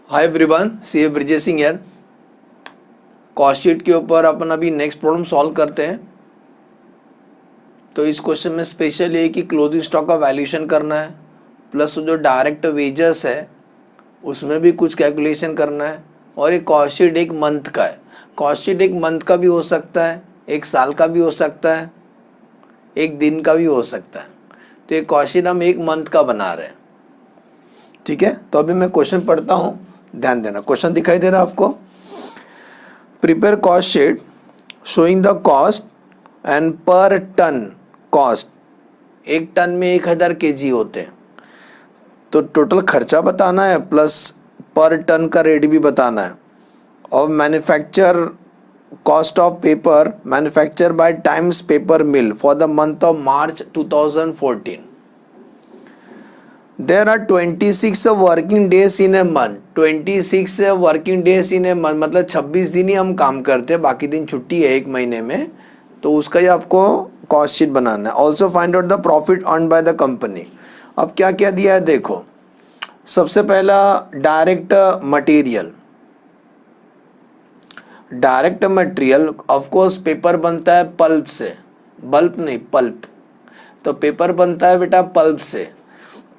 हाय everyone, CA Brijesh Singh यार। Cost sheet के ऊपर अपन अभी नेक्स्ट प्रॉब्लम सॉल्व करते हैं। तो इस क्वेश्चन में स्पेशल ये कि क्लोजिंग स्टॉक का वैल्यूएशन करना है, प्लस जो डायरेक्ट वेजेस है उसमें भी कुछ कैलकुलेशन करना है। और ये कॉस्ट शीट एक मंथ का है। कॉस्ट शीट एक मंथ का भी हो सकता है, एक साल का भी हो सकता है, एक दिन का भी हो सकता है। तो ये कॉस्ट शीट हम एक मंथ का बना रहे हैं, ठीक है। तो अभी मैं क्वेश्चन पढ़ता हूँ, ध्यान देना। क्वेश्चन दिखाई दे रहा है आपको? Prepare cost sheet showing the cost and पर टन कॉस्ट। एक टन में 1000 केजी होते हैं, तो टोटल खर्चा बताना है प्लस पर टन का रेट भी बताना है। और manufacture cost of paper manufacture by Times paper mill for the month of March 2014। There are 26 working days in a month. 26 working days in a month मतलब 26 दिन ही हम काम करते हैं, बाकी दिन छुट्टी है एक महीने में। तो उसका ही आपको कॉस्ट शीट बनाना है। Also find out the profit earn by the company. अब क्या क्या दिया है देखो। सबसे पहला direct material. Direct material of course paper बनता है पल्प से, बल्ब नहीं पल्प। तो पेपर बनता है बेटा पल्प से।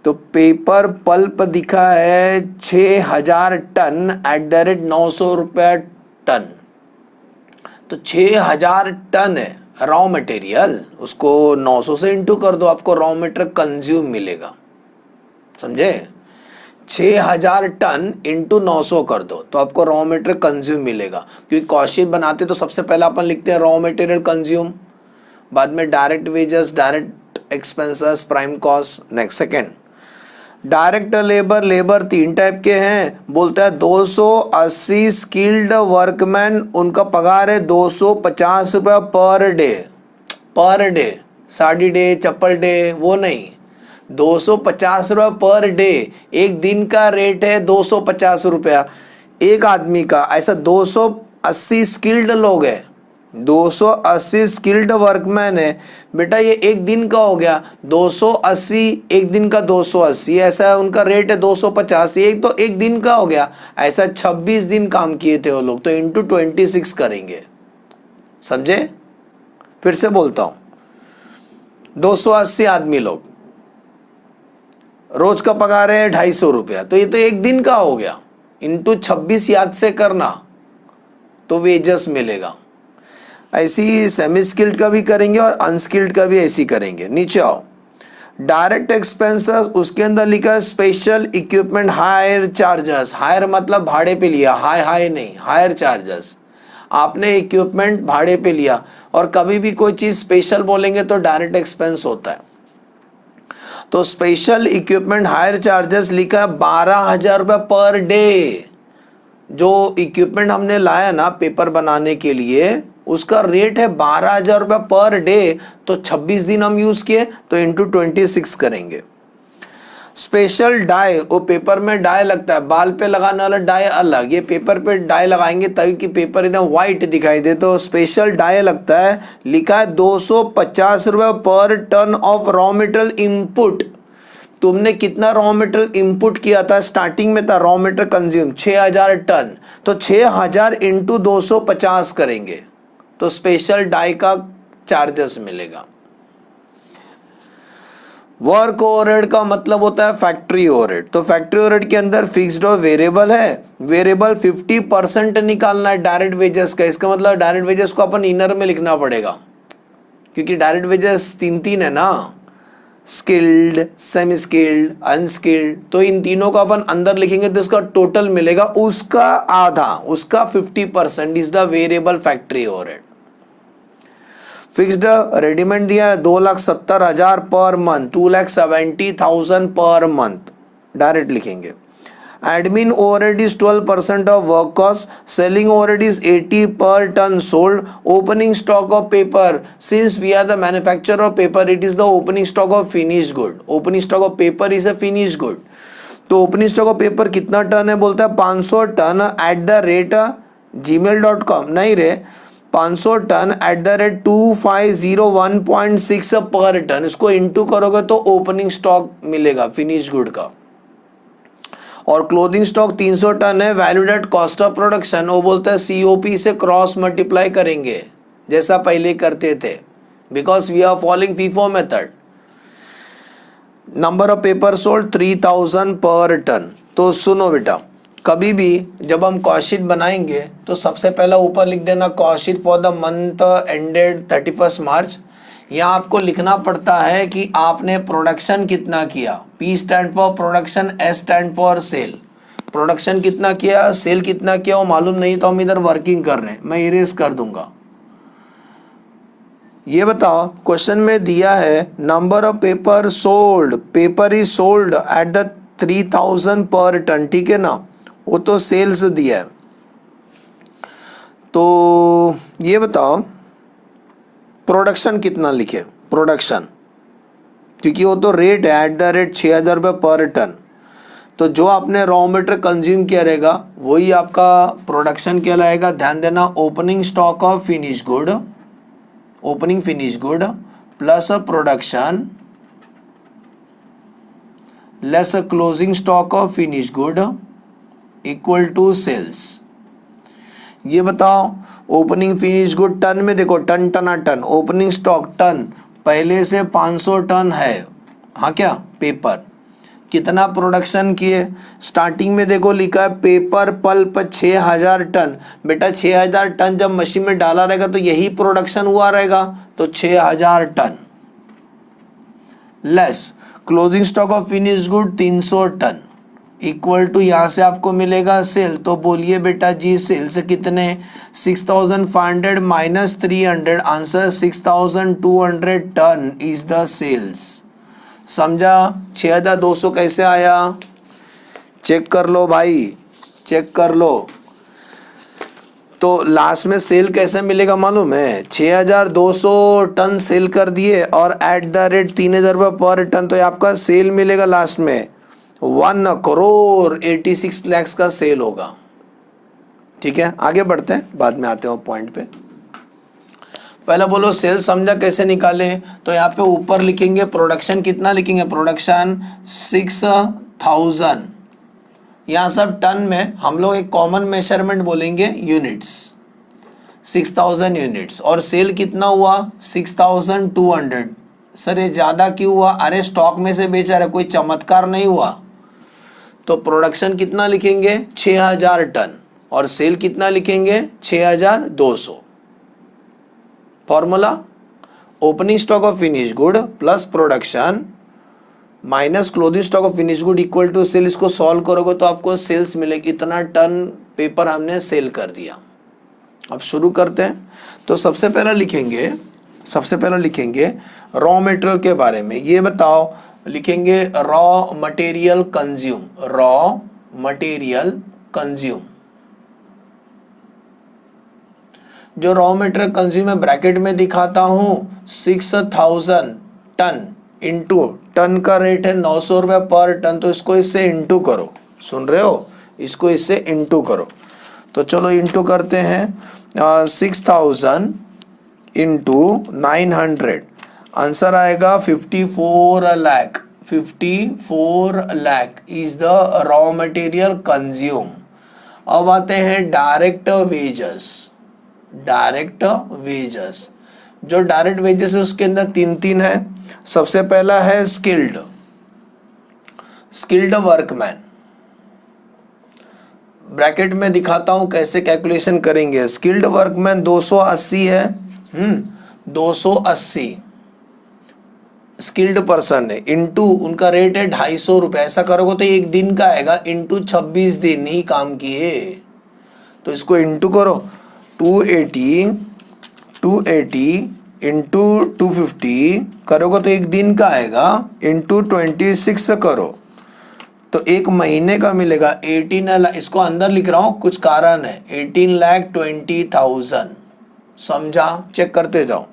तो पेपर पल्प दिखा है 6000 टन @ 900 रुपया टन। तो 6000 टन है रॉ मटेरियल, उसको 900 से इंटू कर दो, आपको रॉ मटेरियल कंज्यूम मिलेगा। समझे? 6000 टन इंटू 900 कर दो तो आपको रॉ मटेरियल कंज्यूम मिलेगा। क्योंकि कॉस्ट शीट बनाते तो सबसे पहले अपन लिखते हैं रॉ मटेरियल कंज्यूम, बाद में direct wages, direct expenses, prime cost, next second. Direct labour 3 type के हैं। बोलता है 280 स्किल्ड वर्कमैन, उनका पगार है 250 रुपया per day. Per day, sari day, chappal day वो नहीं, 250 रुपया पर डे। एक दिन का रेट है 250 रुपया एक आदमी का। ऐसा 280 स्किल्ड लोग हैं, 280 स्किल्ड वर्कमैन है बेटा। ये एक दिन का हो गया 280, एक दिन का 280, ऐसा है उनका रेट है 250। एक तो एक दिन का हो गया, ऐसा 26 दिन काम किए थे वो लोग, तो इंटू 26 करेंगे। समझे? फिर से बोलता हूं, 280 आदमी लोग, रोज का पगार है 250 रुपया, तो ये तो एक दिन का हो गया। इंटू 26 याद से करना तो वेजेस मिलेगा। ऐसी सेमी स्किल्ड का भी करेंगे और अनस्किल्ड का भी ऐसी करेंगे। नीचे आओ, डायरेक्ट एक्सपेंसेस, उसके अंदर लिखा है special equipment hire charges. Hire मतलब भाड़े पे लिया, हाई नहीं, हायर चार्जेस। आपने इक्विपमेंट भाड़े पे लिया, और कभी भी कोई चीज स्पेशल बोलेंगे तो डायरेक्ट एक्सपेंस होता है। तो स्पेशल इक्विपमेंट हायर चार्जेस लिखा है 12,000 रुपये पर डे। जो इक्विपमेंट हमने लाया ना पेपर बनाने के लिए, उसका रेट है 12,000 रुपये पर डे। तो 26 दिन हम यूज किए तो इंटू 26 करेंगे। स्पेशल डाई, वो पेपर में डाई लगता है, बाल पे लगाने वाला डाई अलग, ये पेपर पे डाई लगाएंगे तभी कि पेपर एकदम व्हाइट दिखाई दे, तो स्पेशल डाई लगता है। लिखा है 250 रुपये per ton of raw material input. तुमने कितना रॉ मटेरियल इनपुट किया था? स्टार्टिंग में था रॉ मटेरियल कंज्यूम 6000 टन, तो 6000 इंटू 250 करेंगे तो स्पेशल डाई का चार्जेस मिलेगा। वर्क ओवरहेड का मतलब होता है फैक्ट्री ओवरहेड। तो फैक्ट्री ओवरहेड के अंदर फिक्स्ड और वेरिएबल है। वेरिएबल 50% निकालना है डायरेक्ट वेजेस का। इसका मतलब डायरेक्ट वेजेस को अपन इनर में लिखना पड़ेगा, क्योंकि डायरेक्ट वेजेस 3 है ना, स्किल्ड, सेमी स्किल्ड, अनस्किल्ड। तो इन तीनों का अपन अंदर लिखेंगे तो उसका टोटल मिलेगा, उसका आधा, उसका 50% is the variable factory overhead. Fixed readymade दिया है 2,70,000 per month, 2,70,000 per month, direct लिखेंगे। Admin overhead is 12% of work cost. Selling overhead is 80 per ton sold. Opening stock of paper, since we are the manufacturer of paper, it is the opening stock of finished good. Opening stock of paper is a finished good. तो opening stock of paper कितना ton है? बोलता है 500 ton @ gmail.com, नहीं रे, 500 ton @ 2501.6 पर ton. इसको into करोगे तो ओपनिंग स्टॉक मिलेगा फिनिश गुड का। और क्लोथिंग स्टॉक 300 टन है, valued at cost of production, वो बोलता है COP से क्रॉस मल्टीप्लाई करेंगे जैसा पहले करते थे, because we are following FIFO method. Number of paper sold 3000 per ton. तो सुनो बेटा, कभी भी जब हम कॉस्ट शीट बनाएंगे तो सबसे पहला ऊपर लिख देना cost sheet for the month ended 31 मार्च। यहाँ आपको लिखना पड़ता है कि आपने प्रोडक्शन कितना किया, P stand for production, S stand for sale. Production कितना किया, सेल कितना किया वो मालूम नहीं तो हम इधर वर्किंग कर रहे हैं, मैं इरेज कर दूंगा। ये बताओ, क्वेश्चन में दिया है number of paper sold, paper is sold at the 3000 per ton, ठीक है ना, वो तो सेल्स दिया है। तो ये बताओ प्रोडक्शन कितना लिखे, प्रोडक्शन, क्योंकि वो तो रेट है एट द रेट 6000 रुपये पर टन। तो जो आपने रॉ मटेरियल कंज्यूम किया रहेगा वही आपका प्रोडक्शन कहलाएगा। ध्यान देना, opening stock of finish good, opening finish good plus production less closing stock of finish good equal to sales. ये बताओ ओपनिंग फिनिश गुड टन में देखो, टन टना टन, ओपनिंग स्टॉक टन, पहले से 500 टन है, हाँ क्या पेपर, कितना प्रोडक्शन किए, स्टार्टिंग में देखो लिखा है पेपर पल्प 6000 टन। बेटा 6000 टन जब मशीन में डाला रहेगा तो यही प्रोडक्शन हुआ रहेगा, तो 6000 ton less closing stock of finish good 300 ton equal to, यहाँ से आपको मिलेगा सेल। तो बोलिए बेटा जी सेल्स कितने, 6500 minus 300, answer 6200 ton is the sales. समझा? 6200 कैसे आया, चेक कर लो भाई, चेक कर लो। तो लास्ट में सेल कैसे मिलेगा मालूम है, 6200 टन सेल कर दिए और एट द रेट 3000 रुपये पर टन, तो आपका सेल मिलेगा लास्ट में 1,86 लाख का सेल होगा। ठीक है, आगे बढ़ते हैं, बाद में आते हो पॉइंट पे। पहले बोलो सेल समझा कैसे निकाले, तो यहाँ पे ऊपर लिखेंगे प्रोडक्शन कितना लिखेंगे, प्रोडक्शन 6000, यहाँ सब टन में हम लोग एक कॉमन मेजरमेंट बोलेंगे यूनिट्स, 6000 यूनिट्स, और सेल कितना हुआ 6200। सर ये ज़्यादा क्यों हुआ, अरे स्टॉक में से बेचा रहा, कोई चमत्कार नहीं हुआ। तो प्रोडक्शन कितना लिखेंगे 6000 टन और सेल कितना लिखेंगे 6200। Formula opening stock of finish good plus production minus closing stock of finish good equal to sale. इसको सॉल्व करोगे तो आपको सेल्स मिलेगी, इतना टन पेपर हमने सेल कर दिया। अब शुरू करते हैं। तो सबसे पहला लिखेंगे रॉ मटेरियल के बारे में। ये बताओ, लिखेंगे raw material consume, raw material consume. जो रॉ मटेरियल कंज्यूम है ब्रैकेट में दिखाता हूं 6000 टन इंटू, टन का रेट है 900 रुपये पर टन, तो इसको इससे इंटू करो, सुन रहे हो, इसको इससे इंटू करो। तो चलो इंटू करते हैं, 6000 इंटू 900, आंसर आएगा 54 lakh. 54 lakh is the raw material consume. अब आते हैं डायरेक्ट वेजेस। डायरेक्ट वेजेस, जो डायरेक्ट वेजेस है उसके अंदर तीन है। सबसे पहला है स्किल्ड वर्कमैन, ब्रैकेट में दिखाता हूं कैसे कैलकुलेशन करेंगे। स्किल्ड वर्कमैन 280 है, 280 स्किल्ड पर्सन है, इंटू उनका रेट है 250 रुपये। ऐसा करोगे तो एक दिन का आएगा, इंटू 26 दिन ही काम किए, तो इसको इंटू करो 280 इंटू 250 करोगे तो एक दिन का आएगा, इंटू 26 करो तो एक महीने का मिलेगा 18 लाख। इसको अंदर लिख रहा हूँ, कुछ कारण है, 18,20,000। समझा? चेक करते जाओ।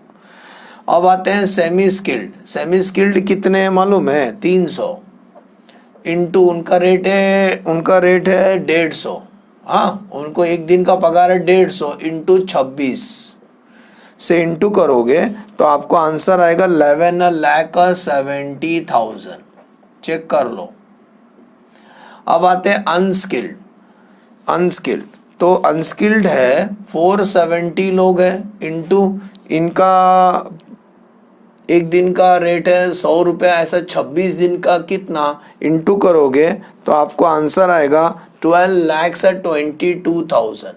अब आते हैं सेमी स्किल्ड कितने हैं मालूम है, 300 इंटू उनका रेट है 150। हाँ, उनको एक दिन का पगार है 150 इंटू 26 से इंटू करोगे तो आपको आंसर आएगा 11,70,000। चेक कर लो। अब आते हैं अनस्किल्ड। अनस्किल्ड तो अनस्किल्ड है 470 लोग हैं, इनटू इनका एक दिन का रेट है 100 रुपया, ऐसा 26 दिन का कितना इनटू करोगे तो आपको आंसर आएगा 12,22,000।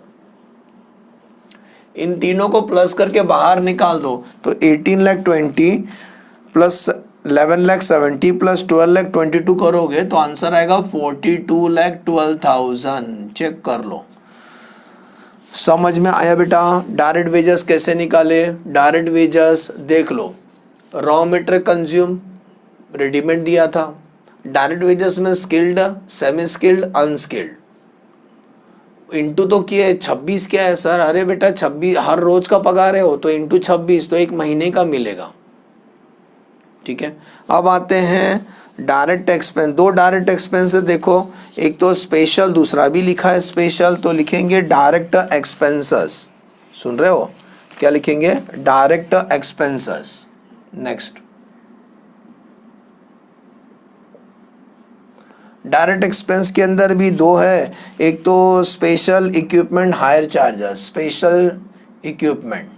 इन तीनों को प्लस करके बाहर निकाल दो तो 18,20,000 प्लस 11,70,000 प्लस 12,22,000 करोगे तो आंसर आएगा 42,12,000। चेक कर लो। समझ में आया बेटा? डायरेक्ट वेजेस कैसे निकाले? डायरेक्ट वेजेस देख लो, रॉ मटेरियल कंज्यूम रेडीमेड दिया था। डायरेक्ट वेजेस में skilled, semi skilled, unskilled into तो किए 26 क्या है सर? अरे बेटा 26 हर रोज का पगार है हो तो इंटू 26 तो एक महीने का मिलेगा। ठीक है, अब आते हैं डायरेक्ट एक्सपेंस। दो डायरेक्ट एक्सपेंस देखो, एक तो स्पेशल, दूसरा भी लिखा है स्पेशल, तो लिखेंगे डायरेक्ट एक्सपेंसेस। सुन रहे हो? क्या लिखेंगे? Direct expenses. Next, direct expense के अंदर भी दो है, एक तो special equipment hire charges. Special equipment,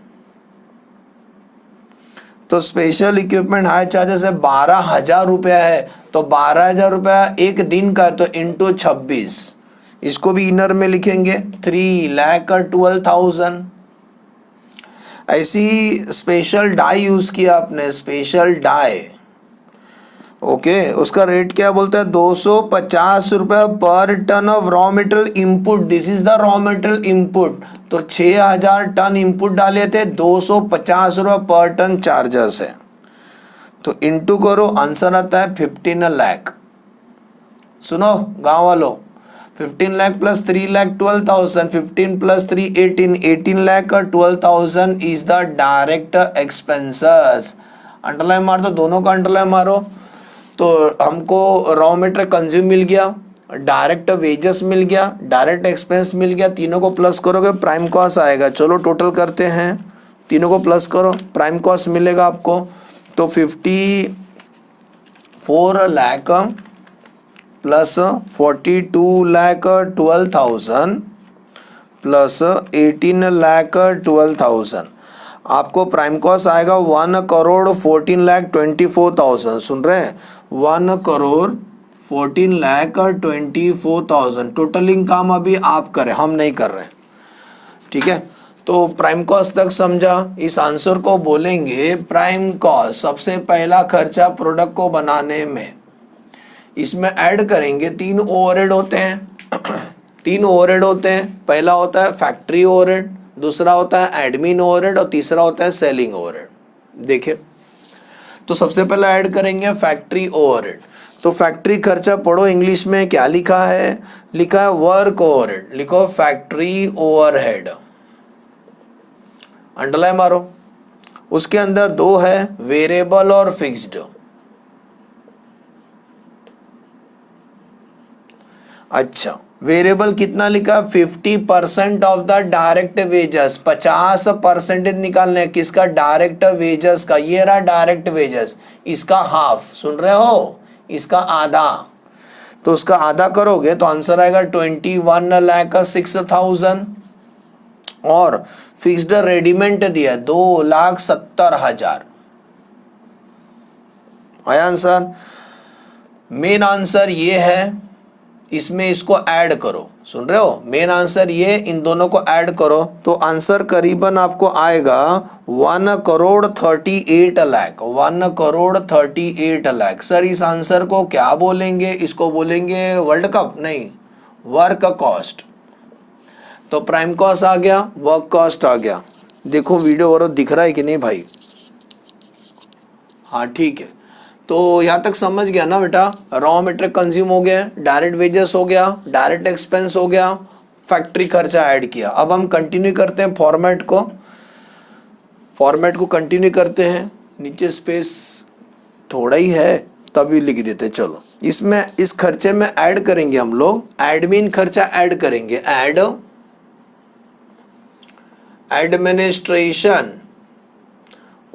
तो स्पेशल इक्विपमेंट हायर चार्जेस है 12,000 रुपया है, तो 12,000 रुपया एक दिन का, तो इंटू 26, इसको भी इनर में लिखेंगे 3,12,000। ऐसी स्पेशल डाई यूज किया आपने, स्पेशल डाई, ओके, उसका रेट क्या बोलता है? 250 रुपया per ton of raw material input. This is the raw material input, तो 6,000 टन इनपुट डाले थे, 250 रुपया पर टन चार्जेस है, तो इंटू करो, आंसर आता है 15 लाख। सुनो गांव वालों, 15 लाख प्लस 3 लाख 12,000, 15 प्लस 3 18, 18 लाख और 12,000 is the direct expenses. Underline मार दो, दोनों का अंडरलाइन मारो। तो हमको रॉ मटेरियल कंज्यूम मिल गया, डायरेक्ट वेजेस मिल गया, डायरेक्ट एक्सपेंस मिल गया, तीनों को प्लस करोगे प्राइम कॉस्ट आएगा। चलो टोटल करते हैं, तीनों को प्लस करो, प्राइम कॉस्ट मिलेगा आपको, तो 54 लाख प्लस 42,12,000 प्लस 18,12,000, आपको प्राइम कॉस्ट आएगा 1,14,24,000। सुन रहे हैं? 1,14,24,000। टोटलिंग काम अभी आप करें, हम नहीं कर रहे। ठीक है, तो प्राइम कॉस्ट तक समझा। इस आंसर को बोलेंगे प्राइम कॉस्ट। सबसे पहला खर्चा प्रोडक्ट को बनाने में, इसमें ऐड करेंगे 3 ओवरहेड होते हैं। 3 ओवरहेड होते हैं, पहला होता है फैक्ट्री ओवरहेड, दूसरा होता है एडमिन ओवरहेड और तीसरा होता है सेलिंग ओवरहेड। देखिए, तो सबसे पहले ऐड करेंगे फैक्ट्री ओवरहेड। तो फैक्ट्री खर्चा पढ़ो, इंग्लिश में क्या लिखा है? लिखा है वर्क ओवरहेड। लिखो फैक्ट्री ओवरहेड, अंडरलाइन मारो। उसके अंदर दो है, वेरिएबल और फिक्स्ड। अच्छा, वेरिएबल कितना लिखा? 50% ऑफ द डायरेक्ट वेजेस। 50% निकालने किसका? डायरेक्ट वेजेस का। ये रहा डायरेक्ट वेजेस, इसका हाफ, सुन रहे हो? इसका आधा, तो उसका आधा करोगे तो आंसर आएगा 21,06,000। और फिक्स्ड रेडीमेड दिया 2,70,000। आया आंसर? मेन आंसर ये है, इसमें इसको ऐड करो। सुन रहे हो? मेन आंसर ये, इन दोनों को ऐड करो तो आंसर करीबन आपको आएगा 1,38,00,000। 1,38,00,000। सर इस आंसर को क्या बोलेंगे? इसको बोलेंगे वर्ल्ड कप नहीं, वर्क कॉस्ट। तो प्राइम कॉस्ट आ गया, वर्क कॉस्ट आ गया। देखो वीडियो और दिख रहा है कि नहीं भाई? हाँ ठीक है, तो यहाँ तक समझ गया ना बेटा? रॉ मटेरियल कंज्यूम हो गया, डायरेक्ट वेजेस हो गया, डायरेक्ट एक्सपेंस हो गया, फैक्ट्री खर्चा ऐड किया। अब हम कंटिन्यू करते हैं फॉर्मेट को कंटिन्यू करते हैं। नीचे स्पेस थोड़ा ही है तभी लिख देते। चलो, इसमें इस खर्चे में ऐड करेंगे हम लोग एडमिन खर्चा ऐड करेंगे। एडमिनिस्ट्रेशन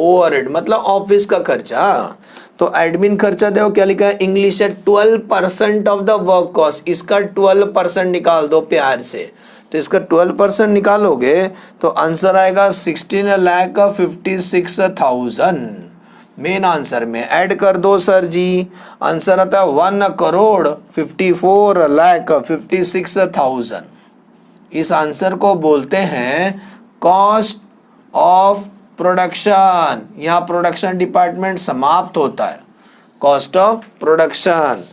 ओवरहेड मतलब ऑफिस का खर्चा। तो एडमिन खर्चा देखो क्या लिखा है, इंग्लिश है 12% ऑफ द वर्क कॉस्ट, इसका 12% निकाल दो प्यार से। तो इसका 12% निकालोगे तो आंसर आएगा 16,56,000। मेन आंसर में ऐड कर दो सर जी, आंसर आता है 1,54,56,000। इस आंसर को बोलते हैं कॉस्ट ऑफ प्रोडक्शन। यहाँ प्रोडक्शन डिपार्टमेंट समाप्त होता है, कॉस्ट ऑफ प्रोडक्शन।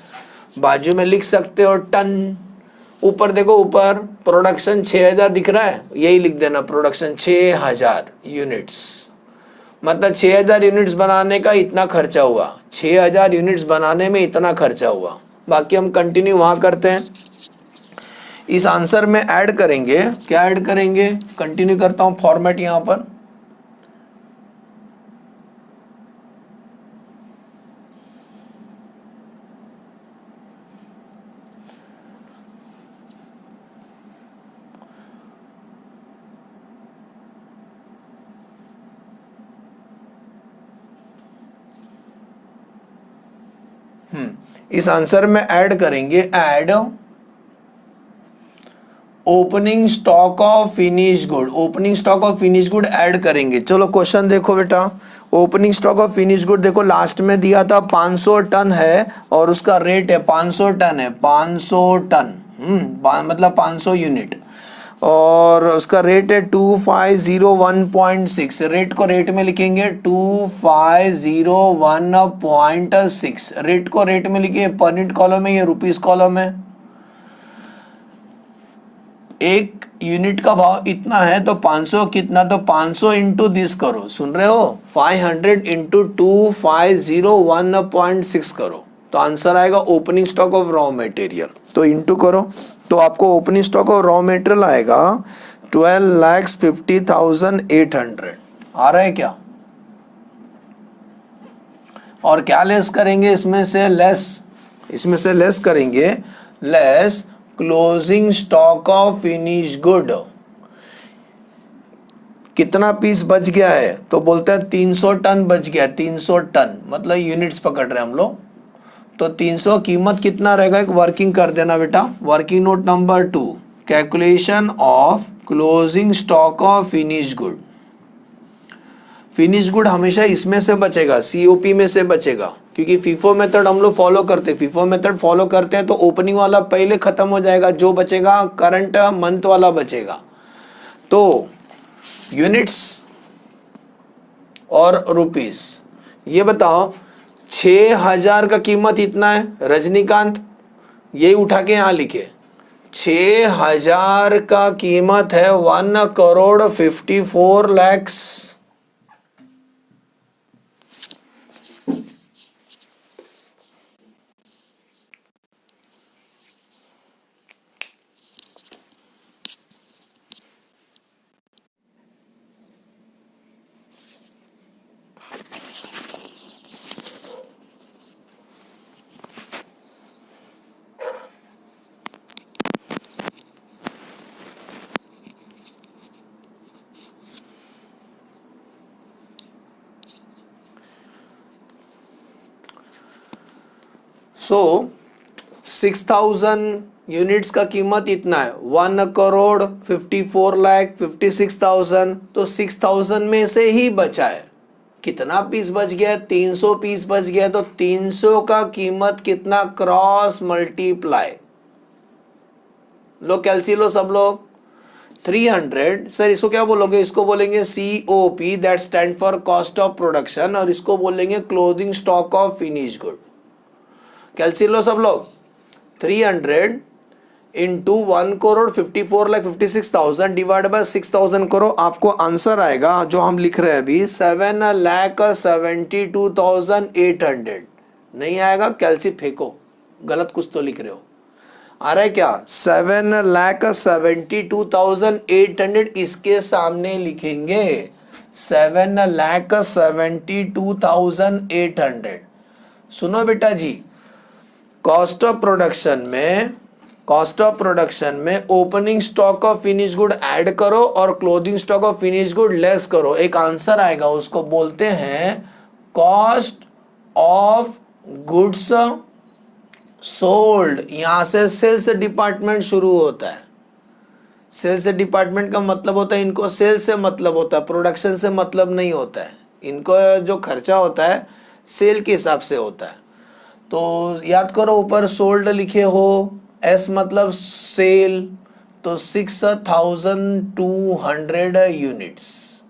बाजू में लिख सकते हो टन, ऊपर देखो ऊपर प्रोडक्शन 6000 दिख रहा है, यही लिख देना प्रोडक्शन 6000 यूनिट्स, मतलब 6000 यूनिट्स बनाने का इतना खर्चा हुआ, 6000 यूनिट्स बनाने में इतना खर्चा हुआ। बाकी हम कंटिन्यू वहां करते हैं, इस आंसर में ऐड करेंगे, क्या ऐड करेंगे, कंटिन्यू करता हूं फॉर्मेट यहां पर। इस आंसर में ऐड करेंगे, add opening stock of finish good, opening stock of finish good add करेंगे। चलो क्वेश्चन देखो बेटा, opening stock of finish good देखो लास्ट में दिया था 500 टन है और उसका रेट है 500 टन है, 500 टन मतलब 500 यूनिट, और उसका रेट है 2501.6। रेट को रेट में लिखेंगे 2501.6, रेट को रेट में लिखिए, पर यूनिट कॉलम है, ये रुपीस कॉलम है। एक यूनिट का भाव इतना है तो 500 कितना, तो 500 इंटू दिस करो, सुन रहे हो, 500 इंटू 2501.6 करो, तो आंसर आएगा opening stock of raw material. तो इंटू करो तो आपको opening stock of raw material आएगा 12,50,800। आ रहा है क्या? और क्या लेस करेंगे इसमें से, लेस, इसमें से लेस करेंगे, less closing stock of finish good. कितना पीस बच गया है, तो बोलते हैं 300 टन बच गया, 300 टन मतलब यूनिट्स पकड़ रहे हैं हम लोग। तो 300 कीमत कितना रहेगा, एक वर्किंग कर देना बेटा, working note number 2, calculation of closing stock of finish good. Finish good हमेशा इसमें से बचेगा, सीओपी में से बचेगा, क्योंकि फीफो मेथड हम लोग फॉलो करते हैं, फीफो मेथड फॉलो करते हैं तो ओपनिंग वाला पहले खत्म हो जाएगा, जो बचेगा करंट मंथ वाला बचेगा। तो यूनिट्स और रुपीस, ये बताओ 6000 का कीमत इतना है, रजनीकांत ये उठा के यहाँ लिखे, 6000 का कीमत है 1,54 लाख। सो 6000 यूनिट्स का कीमत इतना है, 1,54,56,000। तो 6000 में से ही बचा है, कितना पीस बच गया, 300 पीस बच गया, तो 300 का कीमत कितना, क्रॉस मल्टीप्लाई, लो कैलसी लो सब लोग, 300। सर इसको क्या बोलोगे, इसको बोलेंगे COP, that stand for cost of production, और इसको बोलेंगे closing stock of finish good. कैलसी लो सब लोग, 300 इंटू 1,54,56,000 डिवाइड बाय 6000 करो, आपको आंसर आएगा जो हम लिख रहे हैं अभी 7,72,800। नहीं आएगा कैलसी फेंको, गलत कुछ तो लिख रहे हो। आ रहा है क्या, 7,72,800, इसके सामने लिखेंगे 7,72,800। सुनो बेटा जी, कॉस्ट ऑफ प्रोडक्शन में कॉस्ट ऑफ प्रोडक्शन में opening stock of finish good add करो और closing stock of finish good less करो, एक आंसर आएगा, उसको बोलते हैं कॉस्ट ऑफ गुड्स सोल्ड। यहां से सेल्स डिपार्टमेंट शुरू होता है। सेल्स डिपार्टमेंट का मतलब होता है, इनको सेल्स से मतलब होता है, प्रोडक्शन से मतलब नहीं होता है। इनको जो खर्चा होता है सेल के हिसाब से होता है। तो याद करो, ऊपर सोल्ड लिखे हो, एस मतलब सेल, तो 6200 यूनिट्स।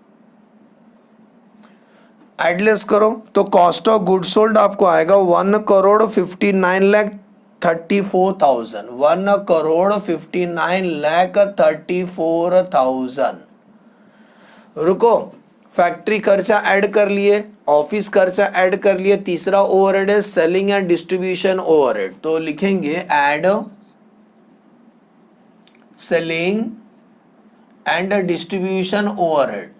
एडलेस करो तो कॉस्ट ऑफ गुड सोल्ड आपको आएगा 1,59,34,000। 1,59,34,000। रुको, फैक्ट्री खर्चा ऐड कर लिए, ऑफिस खर्चा ऐड कर लिए, तीसरा ओवरहेड है सेलिंग एंड डिस्ट्रीब्यूशन ओवरहेड। तो लिखेंगे add selling and distribution overhead.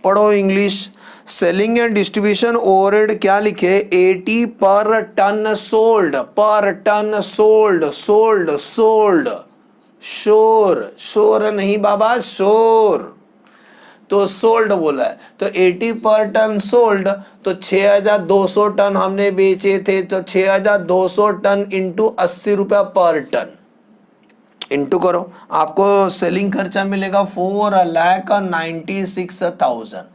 पढ़ो English. Selling and distribution overhead क्या लिखे, 80 per ton sold, per ton sold, sold sold, शोर शोर नहीं बाबा, शोर, तो सोल्ड बोला है, तो 80 पर टन सोल्ड, तो 6200 टन हमने बेचे थे, तो 6200 टन इंटू 80 रुपया पर टन, इंटू करो, आपको सेलिंग खर्चा मिलेगा 4,96,000।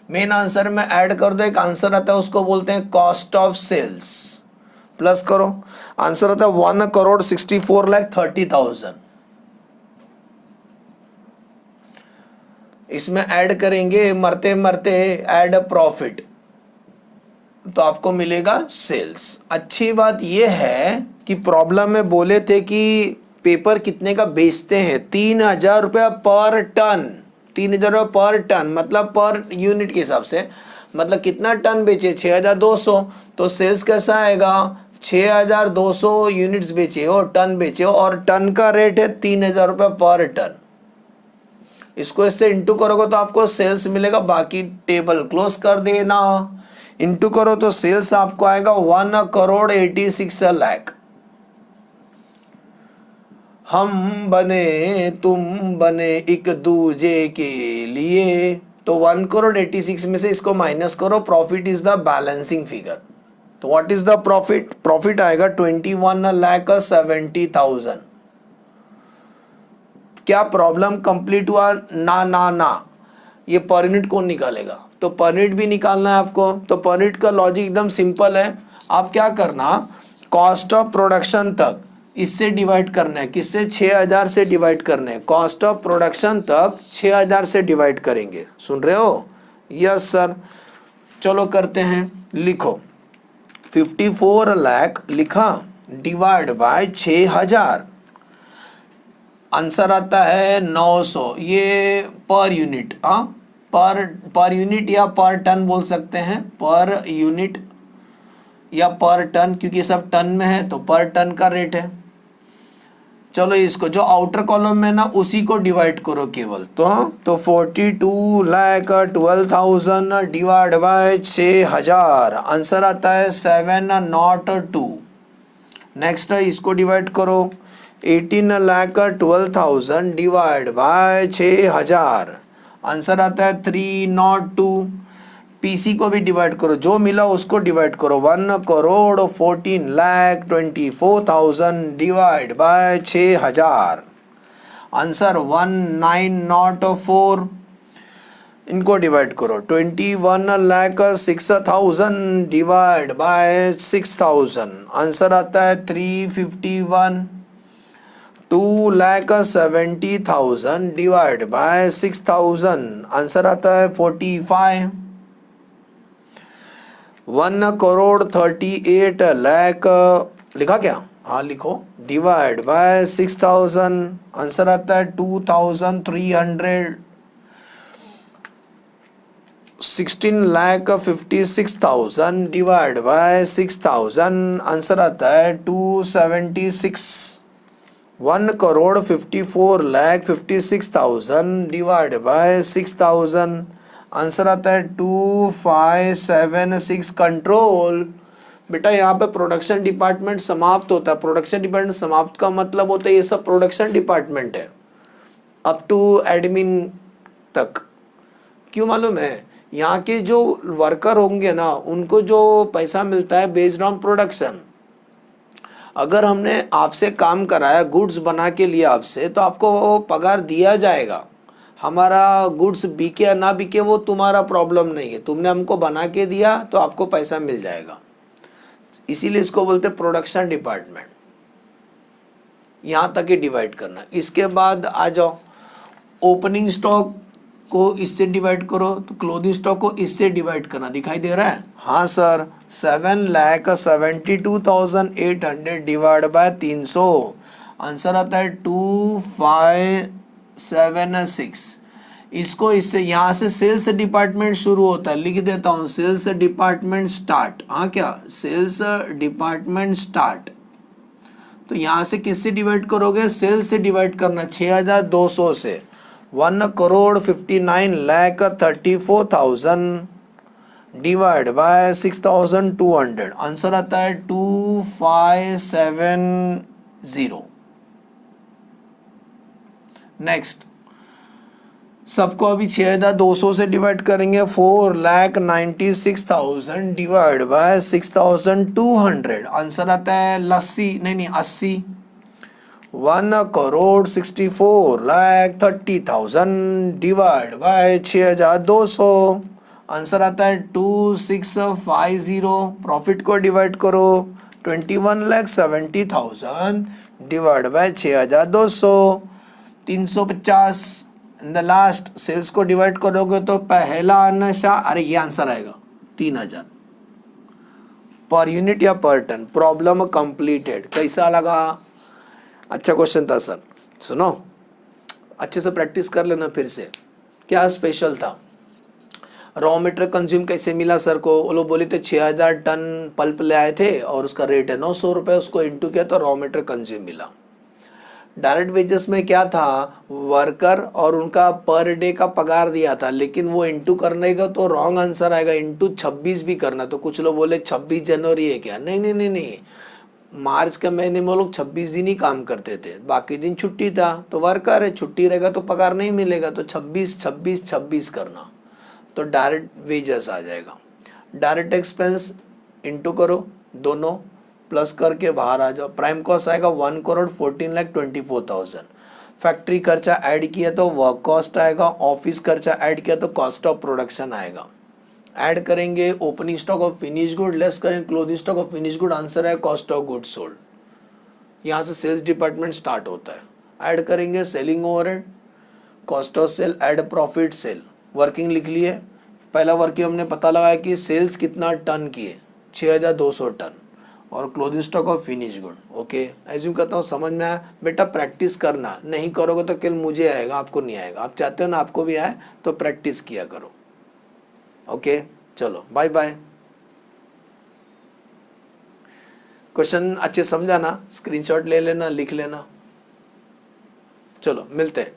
मेन आंसर में ऐड कर दो, एक आंसर आता है उसको बोलते हैं कॉस्ट ऑफ सेल्स, प्लस करो, आंसर आता है 1,64,30,000। इसमें ऐड करेंगे मरते मरते ऐड प्रॉफिट, तो आपको मिलेगा सेल्स। अच्छी बात यह है कि प्रॉब्लम में बोले थे कि पेपर कितने का बेचते हैं, 3,000 रुपया पर टन, 3,000 रुपया पर टन, मतलब पर यूनिट के हिसाब से, मतलब कितना टन बेचे, 6,200, तो सेल्स कैसा आएगा, 6,200 यूनिट्स बेचे हो, टन बेचे हो, और टन का रेट है 3,000 रुपया पर टन। इसको इससे इंटू करोगे तो आपको सेल्स मिलेगा, बाकी टेबल क्लोज कर देना। इंटू करो तो सेल्स आपको आएगा 1,86,00,000। हम बने तुम बने एक दूजे के लिए, तो 1,86,00,000 में से इसको माइनस करो, profit is the balancing figure. तो what is the profit, profit आएगा 21,70,000। क्या प्रॉब्लम कंप्लीट हुआ, ना ना ना, ये पर यूनिट कौन निकालेगा, तो पर यूनिट भी निकालना है आपको। तो पर यूनिट का लॉजिक एकदम सिंपल है, आप क्या करना, कॉस्ट ऑफ प्रोडक्शन तक इससे डिवाइड करना है, किससे, 6,000 से डिवाइड करना है, कॉस्ट ऑफ प्रोडक्शन तक 6,000 से डिवाइड करेंगे, सुन रहे हो, यस सर। चलो करते हैं, लिखो 54 लाख लिखा, डिवाइड बाय 6,000, आंसर आता है 900। ये पर यूनिट, पर यूनिट या पर टन बोल सकते हैं, पर यूनिट या पर टन, क्योंकि सब टन में है तो पर टन का रेट है। चलो इसको जो आउटर कॉलम में ना उसी को डिवाइड करो केवल, तो 42,12,000 डिवाइड बाय 6,000, आंसर आता है 702। नेक्स्ट इसको डिवाइड करो, 18,12,000 डिवाइड बाय 6,000, आंसर आता है 302। पीसी को भी डिवाइड करो, जो मिला उसको डिवाइड करो, 1,14,24,000 डिवाइड बाय 6,000, आंसर 1,904। इनको डिवाइड करो, 21,06,000 डिवाइड बाय 6,000, आंसर आता है 351। 2,70,000 डिवाइड बाय 6,000, आंसर आता है 45। 1,38,00,000 लिखा क्या, हाँ लिखो, डिवाइड बाय 6,000, आंसर आता है 2,300। 16,56,000 डिवाइड बाय 6,000, आंसर आता है 276। 1,54,56,000 डिवाइड बाय 6,000, आंसर आता है 2576। कंट्रोल बेटा यहाँ पे प्रोडक्शन डिपार्टमेंट समाप्त होता है। प्रोडक्शन डिपार्टमेंट समाप्त का मतलब होता है ये सब प्रोडक्शन डिपार्टमेंट है अप टू एडमिन तक। क्यों मालूम है? यहाँ के जो वर्कर होंगे ना उनको जो पैसा मिलता है बेस्ड ऑन प्रोडक्शन। अगर हमने आपसे काम कराया, गुड्स बना के लिया आपसे, तो आपको पगार दिया जाएगा। हमारा गुड्स बिके या ना बिके वो तुम्हारा प्रॉब्लम नहीं है, तुमने हमको बना के दिया तो आपको पैसा मिल जाएगा। इसीलिए इसको बोलते हैं प्रोडक्शन डिपार्टमेंट। यहाँ तक ही डिवाइड करना। इसके बाद आ जाओ, ओपनिंग स्टॉक को इससे डिवाइड करो तो क्लोथिंग स्टॉक को इससे डिवाइड करना। दिखाई दे रहा है? हाँ सर, 7,72,800 डिवाइड बाय 300, आंसर आता है 2576। इसको इससे, यहाँ से सेल्स डिपार्टमेंट शुरू होता है, लिख देता हूँ सेल्स डिपार्टमेंट स्टार्ट। हाँ क्या, सेल्स डिपार्टमेंट स्टार्ट। तो यहाँ से किससे डिवाइड करोगे? सेल्स से डिवाइड करना, 6,200 से। 1,59,34,000 डिवाइड बाय 6,200, आंसर आता है 2570। नेक्स्ट, सबको अभी 6,200 से डिवाइड करेंगे। 4,96,000 डिवाइड बाय 6,200, आंसर आता है 80। 1,64,30,000 डिवाइड बाय 6,200, आंसर आता है 2650। प्रॉफिट को डिवाइड करो, 21,70,000 divide by 6,200, 350। In the last, sales को डिवाइड करोगे तो पहला नशा, अरे ये आंसर आएगा 3,000 पर यूनिट या पर टन। Problem completed. कैसा लगा? अच्छा क्वेश्चन था सर। सुनो, अच्छे से प्रैक्टिस कर लेना फिर से। क्या स्पेशल था? रॉ मटेरियल कंज्यूम कैसे मिला सर को? वो लोग बोले थे 6,000 टन पल्प ले आए थे और उसका रेट है 900 रुपये, उसको इंटू किया तो रॉ मटेरियल कंज्यूम मिला। डायरेक्ट वेजेस में क्या था? वर्कर और उनका पर डे का पगार दिया था, लेकिन वो इंटू करने का तो रॉन्ग आंसर आएगा। इंटू 26 भी करना। तो कुछ लोग बोले 26 जनवरी है क्या? नहीं नहीं नहीं नहीं, मार्च के महीने में वो लोग 26 दिन ही काम करते थे, बाकी दिन छुट्टी था। तो वर्कर है, छुट्टी रहेगा तो पगार नहीं मिलेगा, तो 26 26 26 करना, तो डायरेक्ट वेजेस आ जाएगा। डायरेक्ट एक्सपेंस इंटू करो दोनों, प्लस करके बाहर आ जाओ। प्राइम कॉस्ट आएगा 1,14,24,000। फैक्ट्री खर्चा ऐड किया तो वर्क कॉस्ट आएगा, ऑफिस खर्चा ऐड किया तो कॉस्ट ऑफ प्रोडक्शन आएगा। ऐड करेंगे opening stock of finish good, less करेंगे closing stock of finish good, answer है कॉस्ट ऑफ गुड सोल्ड। यहाँ से सेल्स डिपार्टमेंट स्टार्ट होता है। ऐड करेंगे selling overhead, cost of sale, add profit sale. Working लिख लिए। पहला वर्किंग हमने पता लगाया कि सेल्स कितना टन किए, 6,200 टन, और closing stock of finish good. Okay, assume करता हूँ समझ में आया। बेटा प्रैक्टिस करना, नहीं करोगे तो केवल मुझे आएगा, आपको नहीं आएगा। आप चाहते हो ना आपको भी आए, तो प्रैक्टिस किया करो। ओके, चलो बाय बाय। क्वेश्चन अच्छे समझा ना? स्क्रीनशॉट ले लेना, लिख लेना। चलो मिलते हैं।